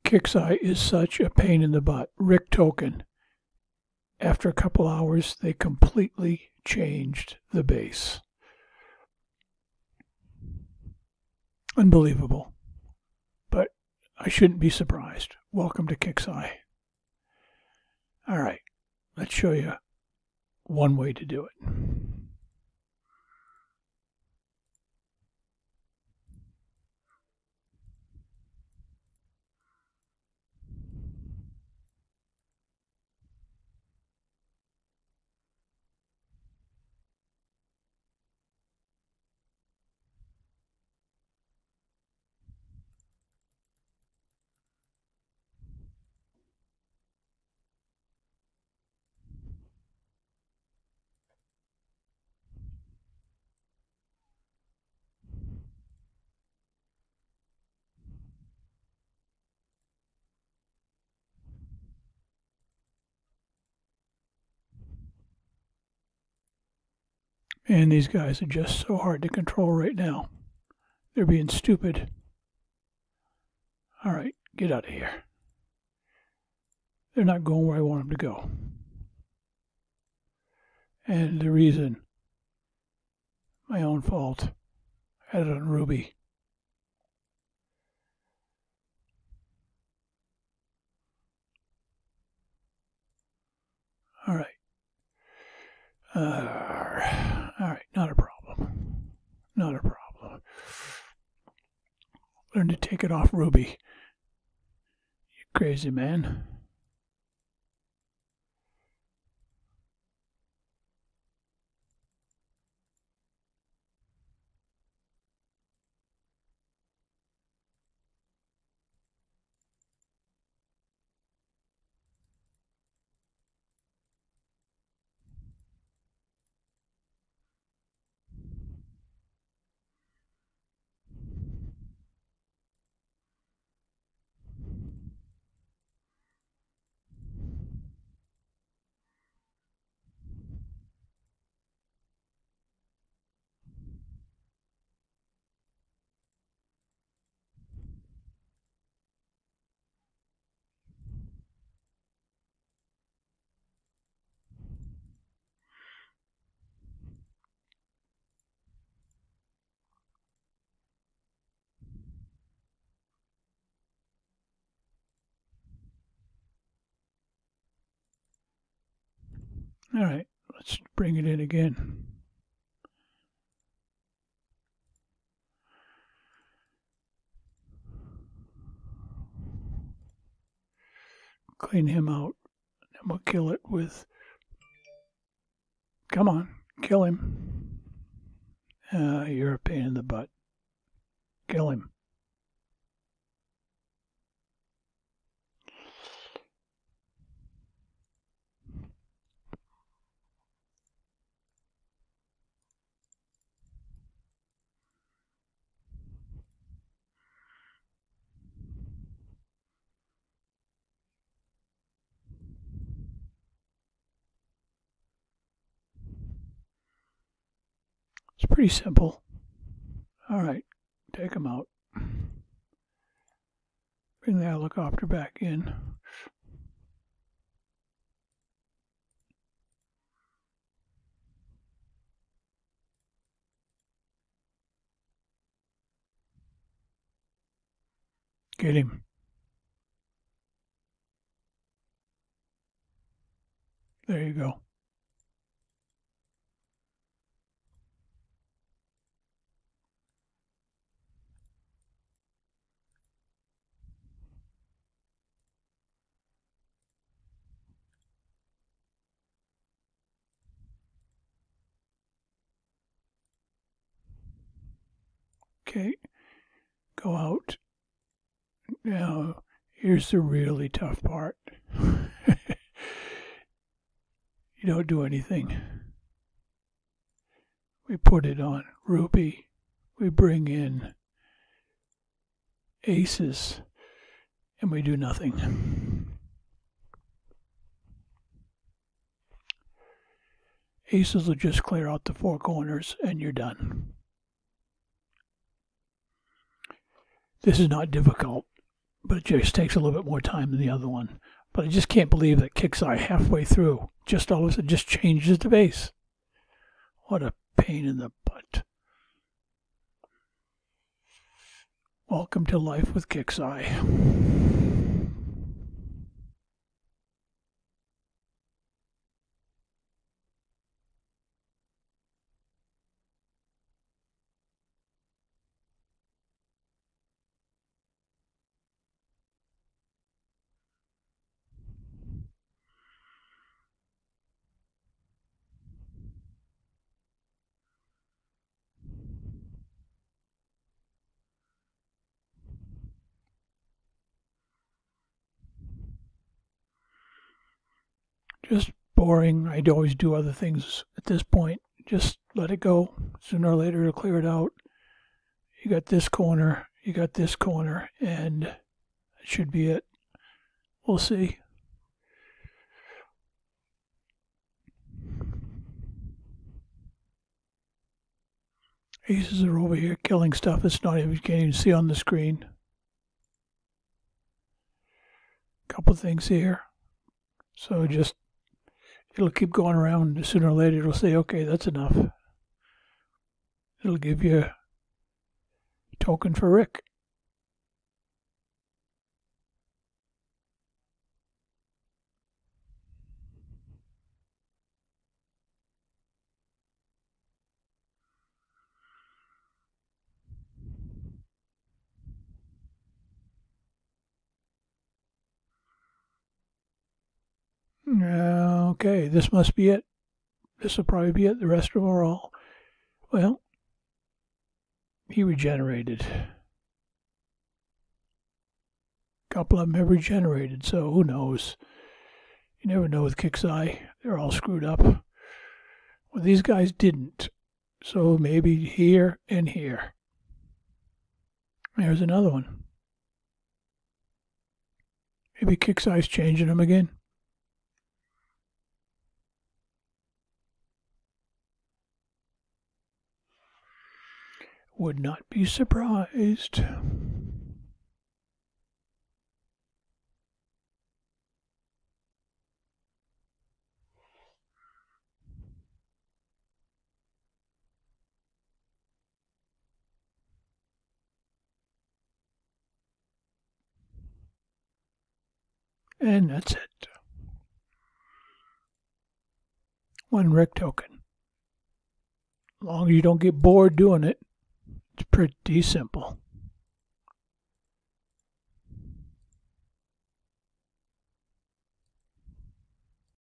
Kixeye is such a pain in the butt. Rick Token. After a couple hours, they completely changed the bass. Unbelievable. But I shouldn't be surprised. Welcome to Kixeye. All right, let's show you one way to do it. And these guys are just so hard to control right now. They're being stupid. All right, get out of here. They're not going where I want them to go. And the reason, my own fault. I had it on Ruby. All right. All right, not a problem. Not a problem. Learn to take it off Ruby. You crazy man. All right, let's bring it in again. Clean him out, and we'll kill it with... Come on, kill him. You're a pain in the butt. Kill him. It's pretty simple. All right, take him out. Bring the helicopter back in. Get him. There you go. Okay, go out. Now, here's the really tough part. You don't do anything. We put it on Ruby. We bring in aces, and we do nothing. Aces will just clear out the four corners, and you're done. This is not difficult, but it just takes a little bit more time than the other one. But I just can't believe that KIXEYE halfway through just all of a sudden just changes the base. What a pain in the butt. Welcome to life with KIXEYE. Just boring. I'd always do other things at this point. Just let it go. Sooner or later it'll clear it out. You got this corner, you got this corner, and that should be it. We'll see. Aces are over here killing stuff it's not even, you can't even see on the screen. Couple things here. So just, it'll keep going around. Sooner or later it'll say, okay, that's enough. It'll give you a token for Rick. Okay, this must be it. This will probably be it. The rest of them are all, well, he regenerated. A couple of them have regenerated, so who knows? You never know with KIXEYE. They're all screwed up. Well, these guys didn't. So maybe here and here. There's another one. Maybe KIXEYE's changing them again. Would not be surprised. And that's it. One Rick token. As long as you don't get bored doing it, it's pretty simple.